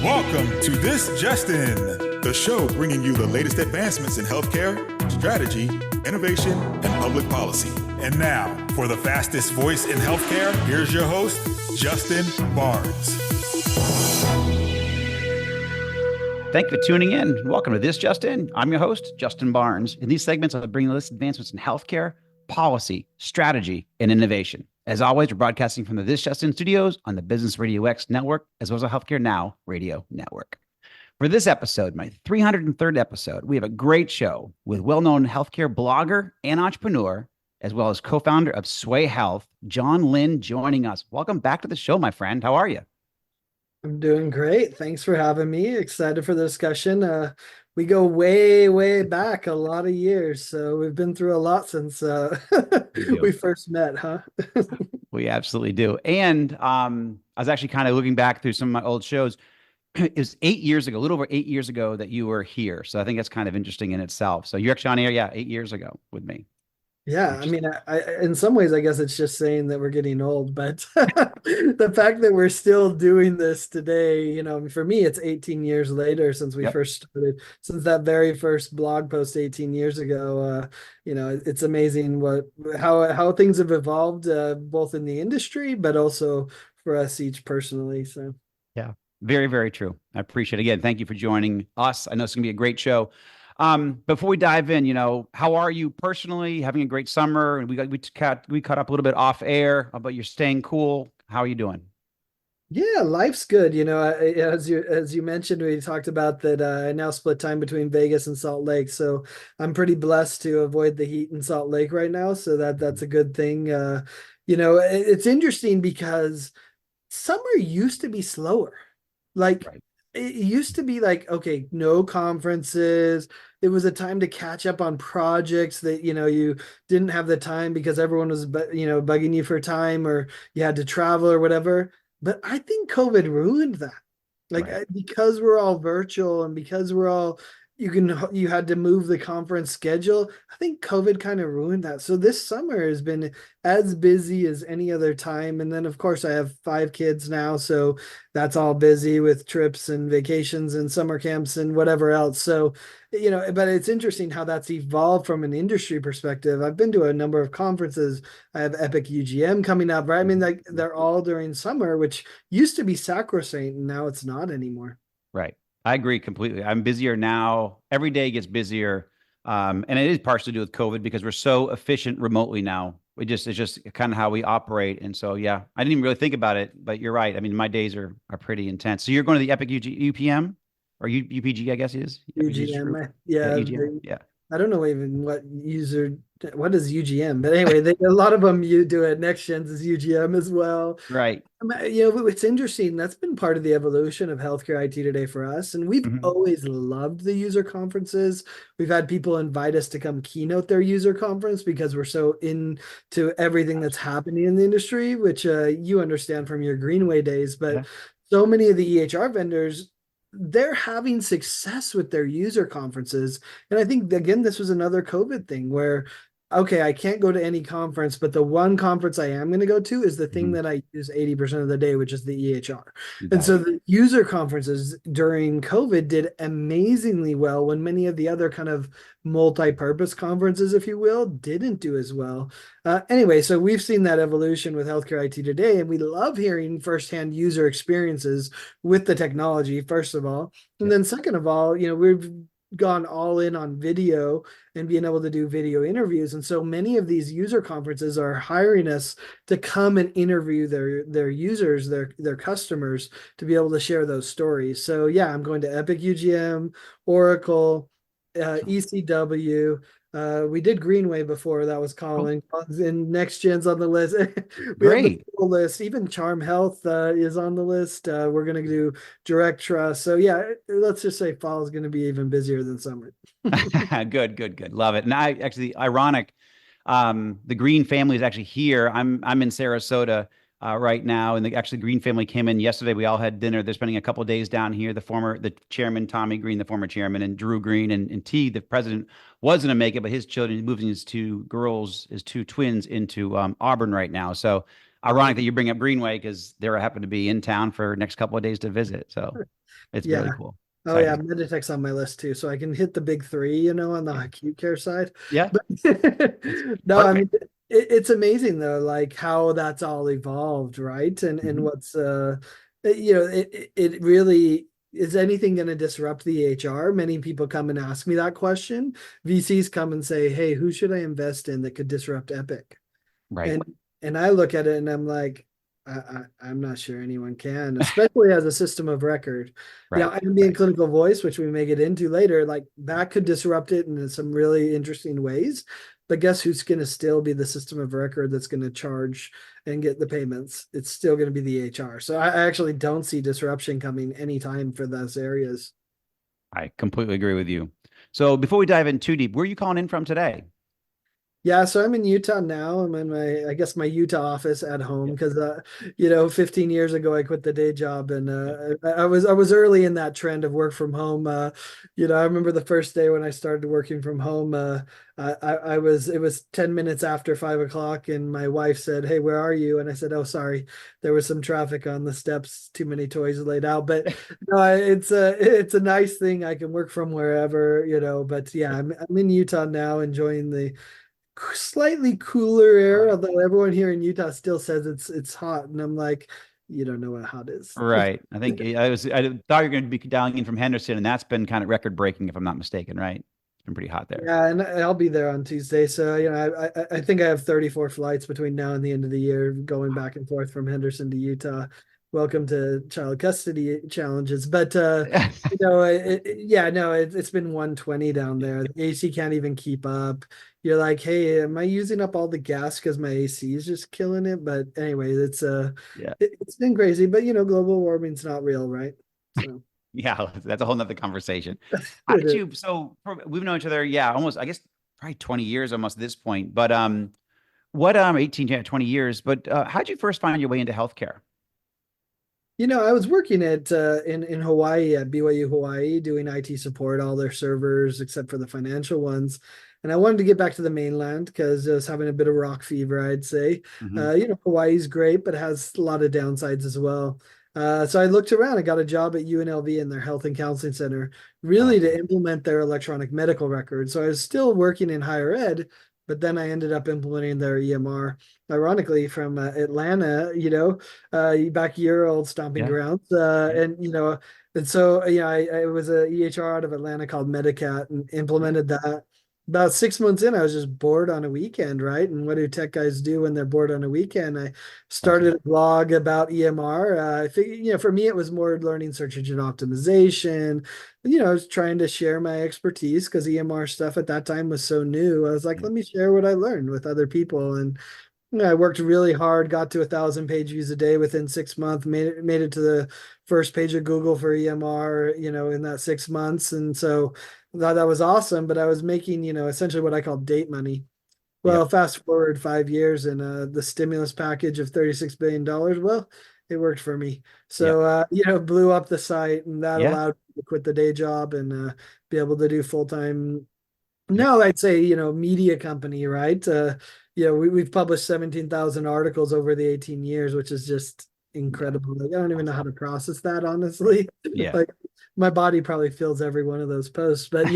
Welcome to This Just In, the show bringing you the latest advancements in healthcare, strategy, innovation, and public policy. And now, for the fastest voice in healthcare, here's your host, Justin Barnes. Thank you for tuning in. Welcome to This Just In. I'm your host, Justin Barnes. In these segments, I'll bring the latest advancements in healthcare, policy, strategy, and innovation. As always, we're broadcasting from the This Just In studios on the Business Radio X network, as well as the Healthcare Now radio network. For this episode, my 303rd episode, we have a great show with well-known healthcare blogger and entrepreneur, as well as co-founder of Swaay Health, John Lynn, joining us. Welcome back to the show, my friend. How are you? I'm doing great. Thanks for having me. Excited for the discussion. We go way, way back a lot of years. So we've been through a lot since we first met, huh? We absolutely do. And I was actually kind of looking back through some of my old shows. It was 8 years ago, a little over 8 years ago that you were here. So I think that's kind of interesting in itself. So you're actually on air, 8 years ago with me. Yeah, I mean, I in some ways, I guess it's just saying that we're getting old, but the fact that we're still doing this today, for me, it's 18 years later since we first started, since that very first blog post 18 years ago. It's amazing how things have evolved, both in the industry, but also for us each personally. So, yeah, very, very true. I appreciate it. Again, thank you for joining us. I know it's going to be a great show. Before we dive in, how are you personally? Having a great summer, and we caught up a little bit off air, but you're staying cool. How are you doing? Yeah, life's good. As you mentioned, we talked about that. I now split time between Vegas and Salt Lake, so I'm pretty blessed to avoid the heat in Salt Lake right now. So that's a good thing. It's interesting because summer used to be slower. Right. It used to be like, okay, no conferences. It was a time to catch up on projects that, you didn't have the time because everyone was, bugging you for time, or you had to travel or whatever. But I think COVID ruined that. Because we're all virtual and because we're all, you had to move the conference schedule. I think COVID kind of ruined that. So this summer has been as busy as any other time. And then of course I have 5 kids now, so that's all busy with trips and vacations and summer camps and whatever else. So, but it's interesting how that's evolved from an industry perspective. I've been to a number of conferences. I have Epic UGM coming up, right? I mean, they're all during summer, which used to be sacrosanct, and now it's not anymore. Right. I agree completely. I'm busier now. Every day gets busier. And it is partially to do with COVID because we're so efficient remotely now. It's just kind of how we operate. And so, yeah, I didn't even really think about it, but you're right. I mean, my days are pretty intense. So you're going to the Epic UPM or UPG, I guess it is. UGM. Yeah. UGM. Yeah. I don't know even what is UGM, but anyway, a lot of them you do it. Next Gens is UGM as well. Right. It's interesting. That's been part of the evolution of healthcare IT today for us. And we've always loved the user conferences. We've had people invite us to come keynote their user conference because we're so into everything that's happening in the industry, which you understand from your Greenway days. But so many of the EHR vendors, they're having success with their user conferences. And I think, again, this was another COVID thing where, okay, I can't go to any conference, but the one conference I am going to go to is the thing that I use 80% of the day, which is the EHR. And so the user conferences during COVID did amazingly well when many of the other kind of multi-purpose conferences, if you will, didn't do as well. Anyway, so we've seen that evolution with healthcare IT today, and we love hearing firsthand user experiences with the technology, first of all. And then second of all, we've gone all in on video and being able to do video interviews. And so many of these user conferences are hiring us to come and interview their users, their customers, to be able to share those stories. So yeah, I'm going to Epic UGM, Oracle, ECW. We did Greenway before, that was calling, and Next Gen's on the list. Great. Full list. Even Charm Health is on the list. We're going to do Direct Trust. So yeah, let's just say fall is going to be even busier than summer. Good. Love it. And ironic, the Green family is actually here. I'm in Sarasota right now, and the Green family came in yesterday. We all had dinner. They're spending a couple of days down here. The chairman, Tommy Green, the former chairman, and Drew Green, and T, the president, was going to make it, but his children, moving his 2 twins into Auburn right now. So Ironic that you bring up Greenway because they happen to be in town for next couple of days to visit. So it's really Yeah. cool. Oh yeah, Exciting. Meditech's on my list too, so I can hit the big three, on the acute care side. Yeah, But it's no, I mean perfect. it's amazing though, like how that's all evolved, right? And Mhm. what's it really is anything going to disrupt the HR? Many people come and ask me that question. VCs come and say, "Hey, who should I invest in that could disrupt Epic?" Right. And I look at it and I'm like, I'm not sure anyone can, especially as a system of record. Right. Ambient Right. clinical voice, which we may get into later, like that could disrupt it in some really interesting ways. But guess who's going to still be the system of record that's going to charge and get the payments? It's still going to be the HR. So I actually don't see disruption coming anytime for those areas. I completely agree with you. So before we dive in too deep, where are you calling in from today? Yeah, so I'm in Utah now. I'm in I guess my Utah office at home Yep. because 15 years ago I quit the day job and Yep. I was early in that trend of work from home. I remember the first day when I started working from home. I was it was 10 minutes after 5 o'clock and my wife said, "Hey, where are you?" And I said, "Oh, sorry, there was some traffic on the steps, too many toys laid out." But no, it's a nice thing. I can work from wherever. But yeah, I'm in Utah now, enjoying the slightly cooler air, Right. although everyone here in Utah still says it's hot, and I'm like, you don't know what hot is. Right. I thought you were going to be dialing in from Henderson, and that's been kind of record breaking, if I'm not mistaken, right? It's been pretty hot there. Yeah, and I'll be there on Tuesday. So, I think I have 34 flights between now and the end of the year going back and forth from Henderson to Utah. Welcome to child custody challenges. But yeah, no, it's been 120 down there. The AC can't even keep up. You're like, hey, am I using up all the gas because my AC is just killing it? But anyway, Yeah. it's been crazy. But global warming's not real, right? So Yeah. That's a whole nother conversation. How it did is. you, we've known each other, yeah, almost, I guess, probably 20 years almost at this point. But what 18, yeah, 20 years, but how did you first find your way into healthcare? I was working at in Hawaii at BYU Hawaii doing IT support, all their servers except for the financial ones. And I wanted to get back to the mainland because I was having a bit of rock fever, I'd say. Hmm. Hawaii's great, but it has a lot of downsides as well. So I looked around and got a job at UNLV in their health and counseling center, really to Okay. implement their electronic medical record. So I was still working in higher ed, but then I ended up implementing their EMR, ironically from Atlanta, back your old stomping Yeah. grounds. Yeah. And so, I was a EHR out of Atlanta called Medicat and Yeah. implemented that. About 6 months in, I was just bored on a weekend, right? And what do tech guys do when they're bored on a weekend? I Awesome. started a blog about EMR. I think, for me, it was more learning search engine optimization. I was trying to share my expertise because EMR stuff at that time was so new. I was like, Yeah. let me share what I learned with other people. And I worked really hard, got to 1,000 page views a day within 6 months, made it to the first page of Google for EMR, in that 6 months. And so that was awesome. But I was making, essentially what I call date money. Well, Yep. fast forward 5 years and the stimulus package of $36 billion. Well, it worked for me. Yep. So, blew up the site and that Yeah. allowed me to quit the day job and be able to do full-time. Yep. No, I'd say, media company, right? We've published 17,000 articles over the 18 years, which is just Yeah. incredible. Like, I don't even know how Awesome. to process that, Right. honestly. Yeah. Like, my body probably fills every one of those posts. But,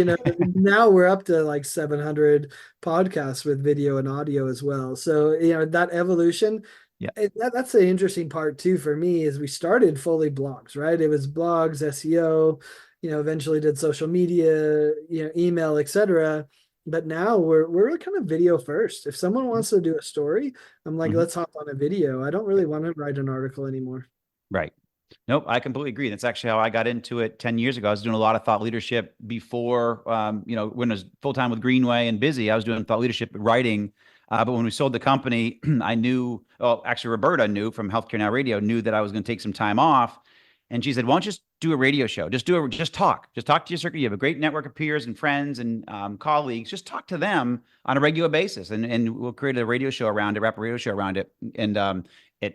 now we're up to like 700 podcasts with video and audio as well. So, that evolution, Yeah. that's the interesting part too for me is we started fully blogs, right? It was blogs, SEO, eventually did social media, email, etc. But now we're kind of video first. If someone wants to do a story, I'm like, Mhm. let's hop on a video. I don't really want to write an article anymore. Right. Nope, I completely agree. That's actually how I got into it 10 years ago. I was doing a lot of thought leadership before, when I was full time with Greenway and busy, I was doing thought leadership writing. But when we sold the company, I knew, well, actually, Roberta knew from Healthcare Now Radio, knew that I was going to take some time off. And she said, why don't you just do a radio show? Just talk. Just talk to your circle. You have a great network of peers and friends and colleagues. Just talk to them on a regular basis. And we'll create a radio show around it, wrap a radio show around it. And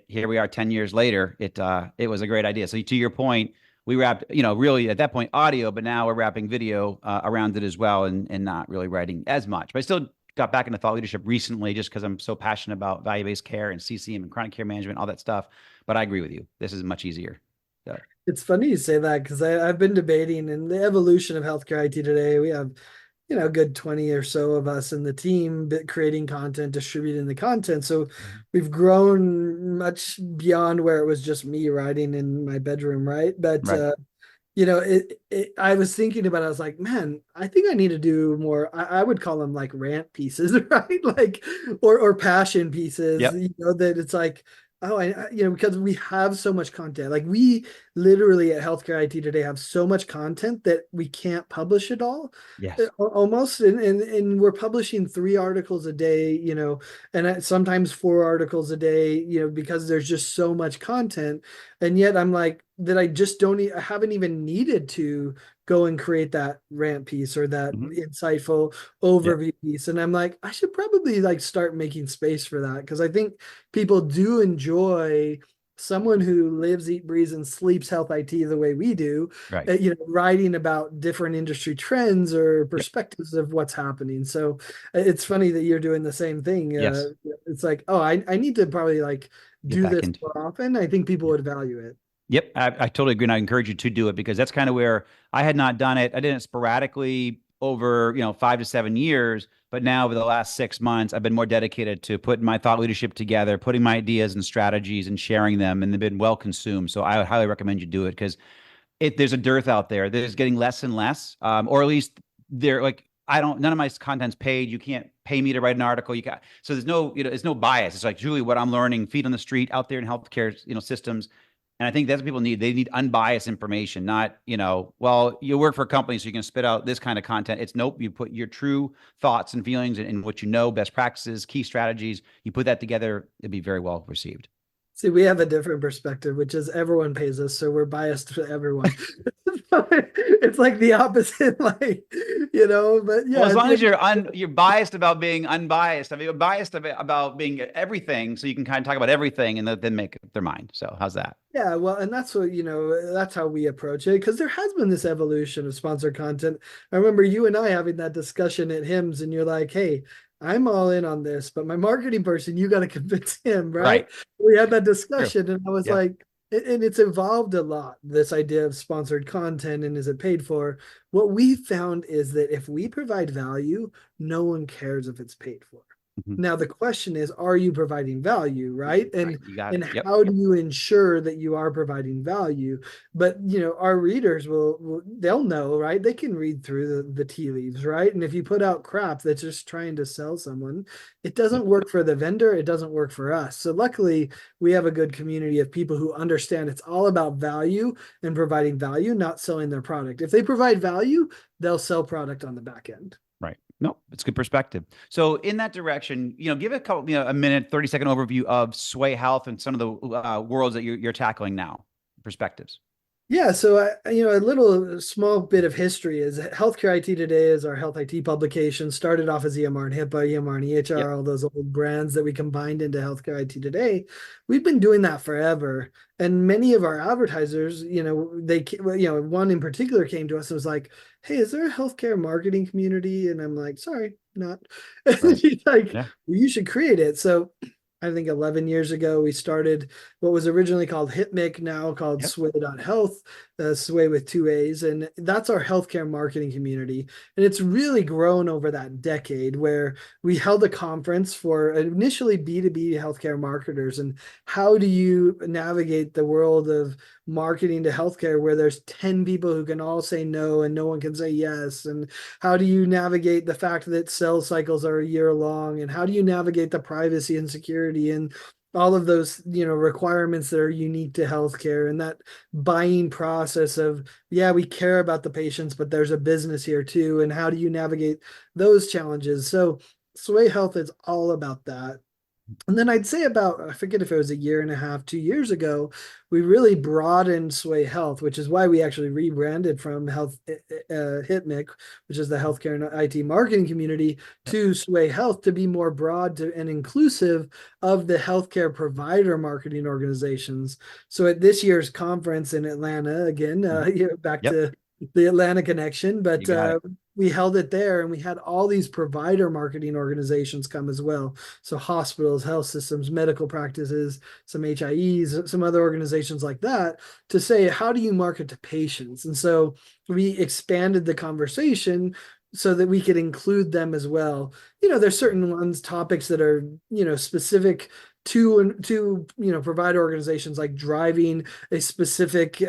here we are 10 years later. It was a great idea. So to your point, we wrapped, really at that point audio, but now we're wrapping video around it as well and not really writing as much. But I still got back into thought leadership recently just because I'm so passionate about value-based care and CCM and chronic care management, all that stuff. But I agree with you. This is much easier. So. It's funny you say that because I've been debating in the evolution of healthcare IT today. We have, a good 20 or so of us in the team creating content, distributing the content. So we've grown much beyond where it was just me writing in my bedroom, right? But Right. I was thinking about it, I was like, man, I think I need to do more. I would call them like rant pieces, right? Like, or passion pieces, Yep. that it's like, oh, because we have so much content. Like we literally at Healthcare IT Today have so much content that we can't publish it all. Yes. Almost, and we're publishing 3 articles a day, and sometimes 4 articles a day, because there's just so much content. And yet I'm like, that I just I haven't even needed to go and create that rant piece or that insightful overview piece. And I'm like, I should probably like start making space for that, because I think people do enjoy someone who lives, eat, breathes, and sleeps health IT the way we do, Right. writing about different industry trends or perspectives of what's happening. So it's funny that you're doing the same thing. Yes. It's like, oh, I need to probably like Get do back this into. more often. I think people would value it. Yep, I totally agree, and I encourage you to do it because that's kind of where I had not done it. I did it sporadically over 5 to 7 years, but now over the last 6 months, I've been more dedicated to putting my thought leadership together, putting my ideas and strategies, and sharing them, and they've been well consumed. So I would highly recommend you do it because there's a dearth out there. There's getting less and less, or at least they're like none of my content's paid. You can't pay me to write an article. So there's no there's no bias. It's like truly what I'm learning, feet on the street out there in healthcare systems. And I think that's what people need. They need unbiased information, not, well, you work for a company, so you can spit out this kind of content. It's nope. You put your true thoughts and feelings and what best practices, key strategies, you put that together, it'd be very well received. See, we have a different perspective, which is everyone pays us, so we're biased to everyone. It's like the opposite, but yeah. Well, as long as you're biased about being unbiased. I mean, you're biased about being everything, so you can kind of talk about everything and then make up their mind. So how's that? Yeah, well, and that's what, that's how we approach it, because there has been this evolution of sponsored content. I remember you and I having that discussion at HIMSS, and you're like, hey, I'm all in on this, but my marketing person, you got to convince him, right? We had that discussion, and I was like, and it's evolved a lot, this idea of sponsored content and is it paid for? What we found is that if we provide value, no one cares if it's paid for. Now, the question is, are you providing value, right? And how do you ensure that you are providing value? But, our readers they'll know, right? They can read through the tea leaves, right? And if you put out crap that's just trying to sell someone, it doesn't work for the vendor. It doesn't work for us. So luckily, we have a good community of people who understand it's all about value and providing value, not selling their product. If they provide value, they'll sell product on the back end. Right. No, it's good perspective. So in that direction, give a couple, a minute, 30-second overview of Swaay Health and some of the worlds that you're tackling now, perspectives. Yeah, so a small bit of history is Healthcare IT Today is our health IT publication. Started off as EMR and HIPAA, EMR and EHR, all those old brands that we combined into Healthcare IT Today. We've been doing that forever, and many of our advertisers, one in particular came to us and was like, "Hey, is there a healthcare marketing community?" And I'm like, "Sorry, not." Right. She's like, well, "You should create it." So I think 11 years ago, we started what was originally called HIPMIC, now called Swaay.health, Swaay with 2 A's. And that's our healthcare marketing community. And it's really grown over that decade, where we held a conference for initially B2B healthcare marketers. And how do you navigate the world of marketing to healthcare where there's 10 people who can all say no and no one can say yes? And how do you navigate the fact that sales cycles are a year long? And how do you navigate the privacy and security and all of those requirements that are unique to healthcare, and that buying process of, we care about the patients, but there's a business here too, and how do you navigate those challenges? So Swaay Health is all about that. And then I'd say about, I forget if it was a year and a half, 2 years ago, we really broadened Swaay Health, which is why we actually rebranded from HIPMIC, which is the healthcare and IT marketing community, to Swaay Health, to be more broad and inclusive of the healthcare provider marketing organizations. So at this year's conference in Atlanta, again, back to the Atlanta connection, but we held it there, and we had all these provider marketing organizations come as well. So hospitals, health systems, medical practices, some HIEs, some other organizations like that, to say, how do you market to patients? And so we expanded the conversation so that we could include them as well. There's certain topics that are, specific to provider organizations, like driving a specific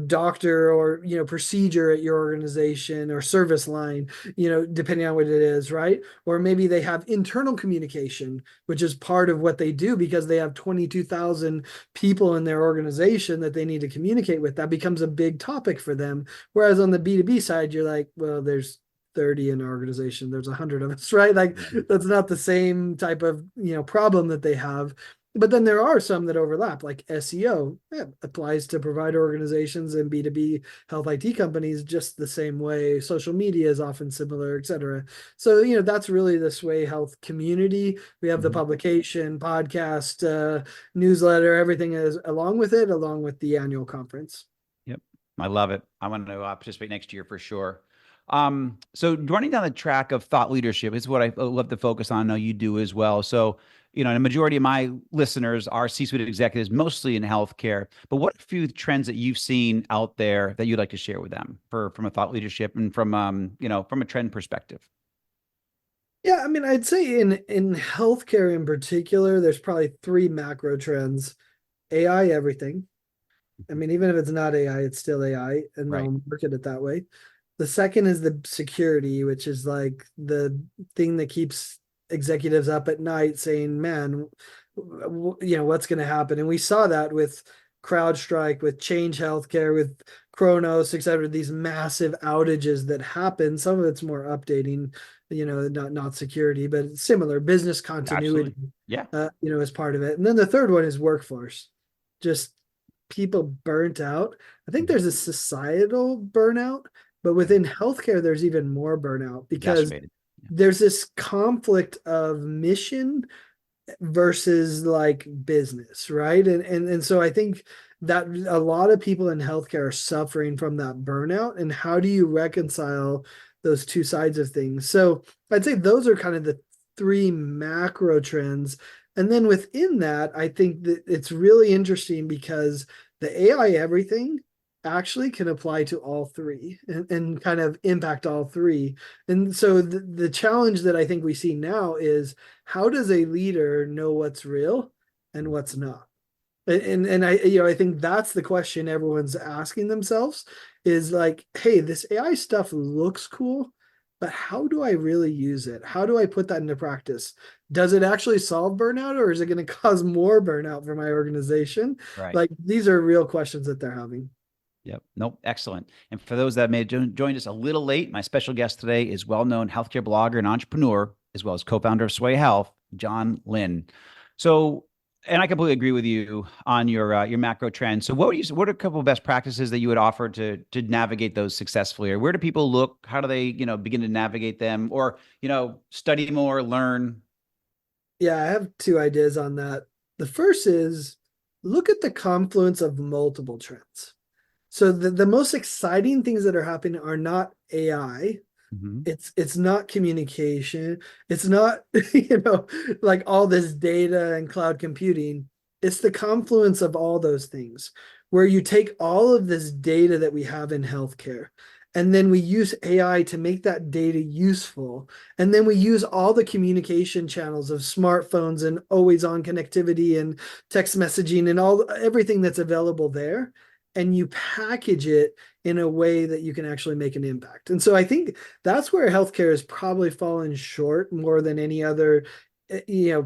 doctor or procedure at your organization or service line, depending on what it is, right? Or maybe they have internal communication, which is part of what they do because they have 22,000 people in their organization that they need to communicate with. That becomes a big topic for them. Whereas on the B2B side, you're like, well, there's 30 in our organization, there's 100 of us, right? Like, that's not the same type of problem that they have. But then there are some that overlap, like SEO. Applies to provider organizations and B2B health IT companies just the same way. Social media is often similar, et cetera. So that's really the Swaay Health community. We have the publication, podcast, newsletter, everything is along with it, along with the annual conference. Yep, I love it. I want to participate next year for sure. So running down the track of thought leadership is what I love to focus on. I know you do as well. So, the majority of my listeners are C-suite executives, mostly in healthcare, but what a few trends that you've seen out there that you'd like to share with them from a thought leadership and from a trend perspective? Yeah, I mean, I'd say in healthcare in particular, there's probably three macro trends. AI, everything. I mean, even if it's not AI, it's still AI, and they'll market it that way. The second is the security, which is like the thing that keeps executives up at night saying, man, what's going to happen? And we saw that with CrowdStrike, with Change Healthcare, with Kronos, et cetera, these massive outages that happen. Some of it's more updating, not security, but similar business continuity. Absolutely. Yeah. As part of it. And then the third one is workforce. Just people burnt out. I think there's a societal burnout. But within healthcare, there's even more burnout because there's this conflict of mission versus like business, right? And so I think that a lot of people in healthcare are suffering from that burnout. And how do you reconcile those two sides of things? So I'd say those are kind of the three macro trends. And then within that, I think that it's really interesting because the AI everything actually can apply to all three and kind of impact all three. And so the challenge that I think we see now is, how does a leader know what's real and what's not? And I think that's the question everyone's asking themselves, is like, hey, this AI stuff looks cool, but how do I really use it? How do I put that into practice? Does it actually solve burnout, or is it going to cause more burnout for my organization? Right. Like, these are real questions that they're having. Yep. Nope. Excellent. And for those that may have joined us a little late, my special guest today is well-known healthcare blogger and entrepreneur, as well as co-founder of Swaay Health, John Lynn. So, and I completely agree with you on your macro trends. So what are a couple of best practices that you would offer to navigate those successfully? Or where do people look? How do they, begin to navigate them, or, study more, learn? Yeah, I have two ideas on that. The first is, look at the confluence of multiple trends. So the most exciting things that are happening are not AI. It's not communication. It's not, like all this data and cloud computing. It's the confluence of all those things, where you take all of this data that we have in healthcare, and then we use AI to make that data useful. And then we use all the communication channels of smartphones and always on connectivity and text messaging and everything that's available there. And you package it in a way that you can actually make an impact. And so I think that's where healthcare has probably fallen short more than any other,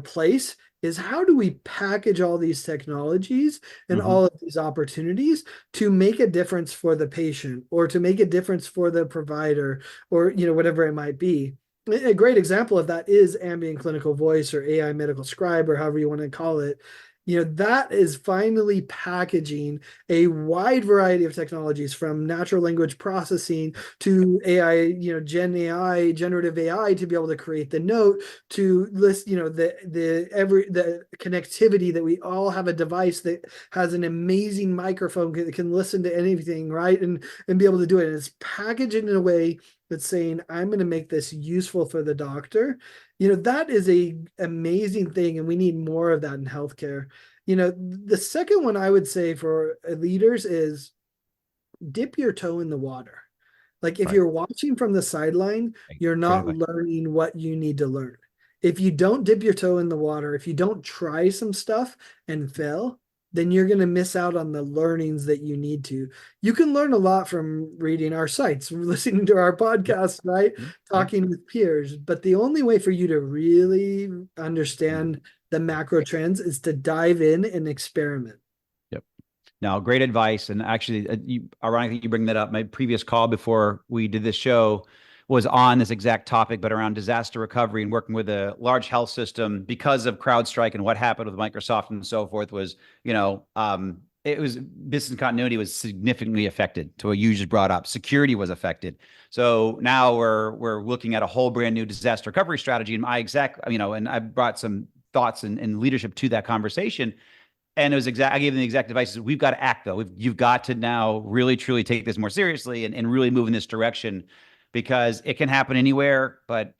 place, is how do we package all these technologies and all of these opportunities to make a difference for the patient, or to make a difference for the provider, or, whatever it might be. A great example of that is ambient clinical voice, or AI medical scribe, or however you want to call it. That is finally packaging a wide variety of technologies, from natural language processing to AI, Gen AI, generative AI, to be able to create the note, to list, the connectivity that we all have a device that has an amazing microphone that can listen to anything, right? And be able to do it. And it's packaged in a way but saying, I'm going to make this useful for the doctor. You know, that is a amazing thing. And we need more of that in healthcare. You know, the second one I would say for leaders is dip your toe in the water. Like if Right. you're watching from the sideline, you're Great not advice. learning what you need to learn. If you don't dip your toe in the water, if you don't try some stuff and fail, then you're going to miss out on the learnings that you need to. You can learn a lot from reading our sites, listening to our Yep. podcasts, right? Yep. Talking with peers. But the only way for you to really Yep. understand the macro trends is to dive in and experiment. Now, great advice. And actually, ironically, you bring that up. My previous call before we did this show was on this exact topic, but around disaster recovery and working with a large health system because of CrowdStrike and what happened with Microsoft and so forth was, it was business continuity was significantly affected to what you just brought up. Security was affected. So now we're looking at a whole brand new disaster recovery strategy. And and I brought some thoughts and leadership to that conversation. And it was I gave them the exact advice. We've got to act though. You've got to now really, truly take this more seriously and really move in this direction because it can happen anywhere, but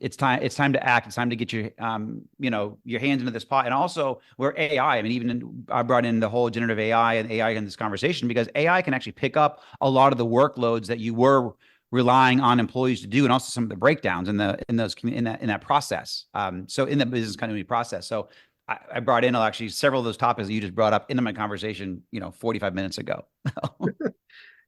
it's time to act. It's time to get your hands into this pot. And also we're AI. I mean, I brought in the whole generative AI and AI in this conversation because AI can actually pick up a lot of the workloads that you were relying on employees to do, and also some of the breakdowns in that process. So in the business continuity process. So I brought in actually several of those topics that you just brought up into my conversation, 45 minutes ago.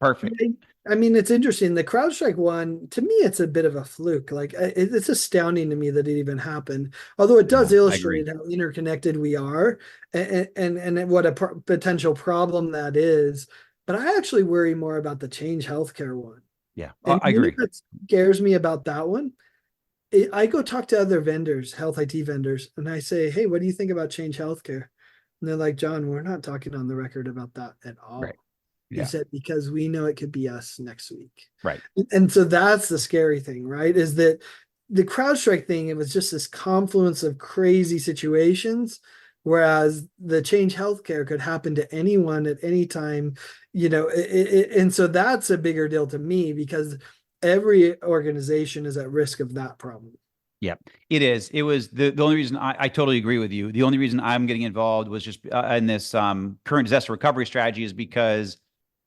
Perfect. I mean, it's interesting. The CrowdStrike one, to me, it's a bit of a fluke. Like it's astounding to me that it even happened. Although it does illustrate how interconnected we are and what a potential problem that is. But I actually worry more about the Change Healthcare one. Yeah, and I agree. What scares me about that one, I go talk to other vendors, health IT vendors, and I say, hey, what do you think about Change Healthcare? And they're like, John, we're not talking on the record about that at all. Right. He said, because we know it could be us next week. Right. And so that's the scary thing, right? Is that the CrowdStrike thing, it was just this confluence of crazy situations, whereas the Change Healthcare could happen to anyone at any time, and so that's a bigger deal to me because every organization is at risk of that problem. Yeah, it is. It was the only reason I totally agree with you. The only reason I'm getting involved was just in this current disaster recovery strategy is because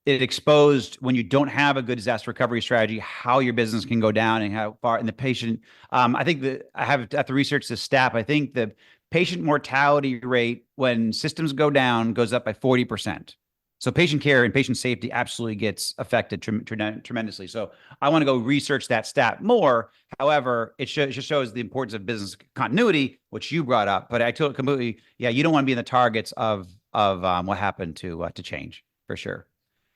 it exposed when you don't have a good disaster recovery strategy, how your business can go down and how far. And the patient, I think that I have to research this stat. I think the patient mortality rate when systems go down goes up by 40%. So patient care and patient safety absolutely gets affected tremendously. So I want to go research that stat more. However, it just shows the importance of business continuity, which you brought up. But I totally completely, you don't want to be in the targets of what happened to Change for sure.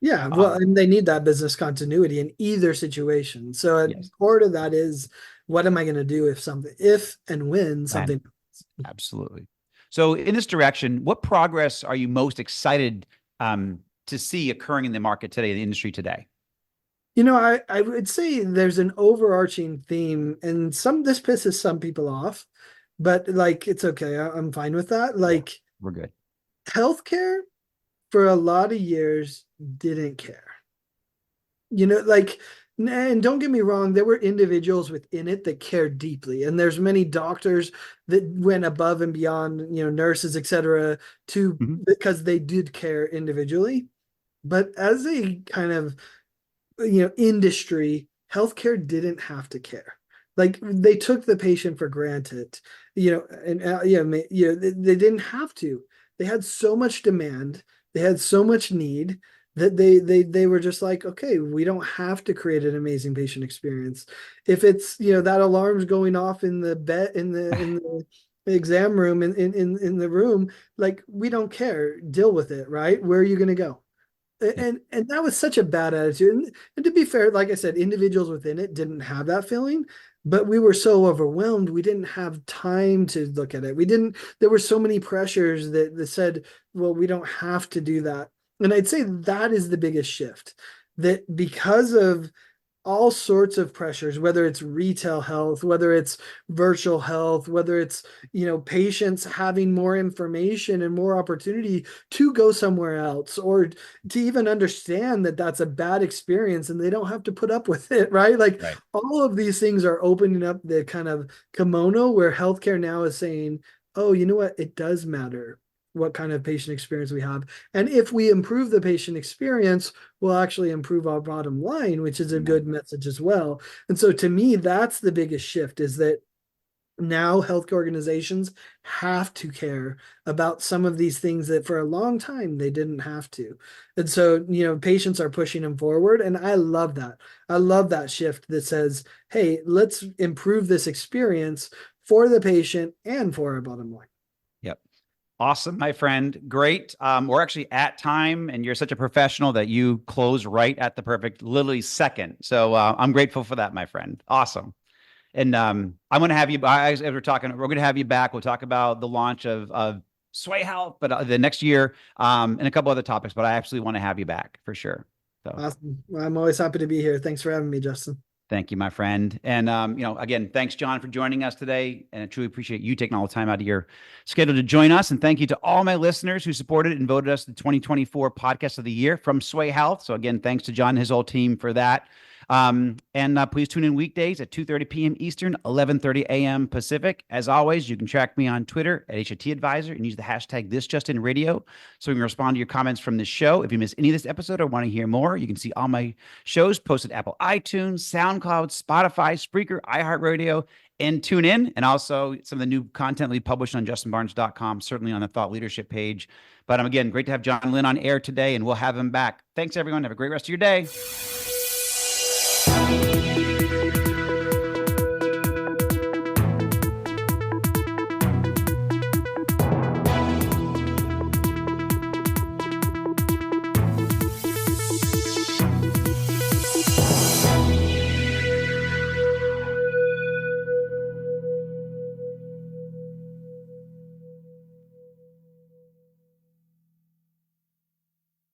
Yeah, well, and they need that business continuity in either situation. So part of that is, what am I going to do if and when something happens? Absolutely. So in this direction, what progress are you most excited to see occurring in the market today, in the industry today? I would say there's an overarching theme, and this pisses some people off, but like, it's okay. I'm fine with that. Like, we're good. Healthcare for a lot of years didn't care. And don't get me wrong, there were individuals within it that cared deeply. And there's many doctors that went above and beyond, nurses, et cetera, because they did care individually. But as a kind of, industry, healthcare didn't have to care. Like, they took the patient for granted, they didn't have to. They had so much demand. They had so much need that they were just like, okay, we don't have to create an amazing patient experience. If it's, that alarm's going off in the bed, in the exam room, in the room, like, we don't care, deal with it, right? Where are you going to go? And that was such a bad attitude. And to be fair, like I said, individuals within it didn't have that feeling, but we were so overwhelmed, we didn't have time to look at it. There were so many pressures that said, well, we don't have to do that. And I'd say that is the biggest shift, that because of all sorts of pressures, whether it's retail health, whether it's virtual health, whether it's, patients having more information and more opportunity to go somewhere else, or to even understand that that's a bad experience and they don't have to put up with it, right? Like Right. all of these things are opening up the kind of kimono where healthcare now is saying, oh, you know what? It does matter what kind of patient experience we have. And if we improve the patient experience, we'll actually improve our bottom line, which is a good message as well. And so to me, that's the biggest shift, is that now healthcare organizations have to care about some of these things that for a long time they didn't have to. And so, patients are pushing them forward. And I love that. I love that shift that says, hey, let's improve this experience for the patient and for our bottom line. Yep. Awesome, my friend. Great. We're actually at time, and you're such a professional that you close right at the perfect, literally second. So I'm grateful for that, my friend. Awesome. And I'm going to have you, as we're going to have you back. We'll talk about the launch of Swaay Health, but the next year, and a couple other topics, but I absolutely want to have you back for sure. So Awesome. Well, I'm always happy to be here. Thanks for having me, Justin. thank you, my friend. And, again, thanks, John, for joining us today. And I truly appreciate you taking all the time out of your schedule to join us. And thank you to all my listeners who supported and voted us the 2024 Podcast of the Year from Swaay Health. So again, thanks to John and his whole team for that. Please tune in weekdays at 2:30 p.m. Eastern, 11:30 a.m. Pacific. As always, you can track me on Twitter at HAT Advisor and use the hashtag ThisJustinRadio so we can respond to your comments from this show. If you miss any of this episode or want to hear more, you can see all my shows posted at Apple iTunes, SoundCloud, Spotify, Spreaker, iHeartRadio, and tune in. And also some of the new content we published on justinbarnes.com, certainly on the Thought Leadership page. But again, great to have John Lynn on air today, and we'll have him back. Thanks, everyone. Have a great rest of your day.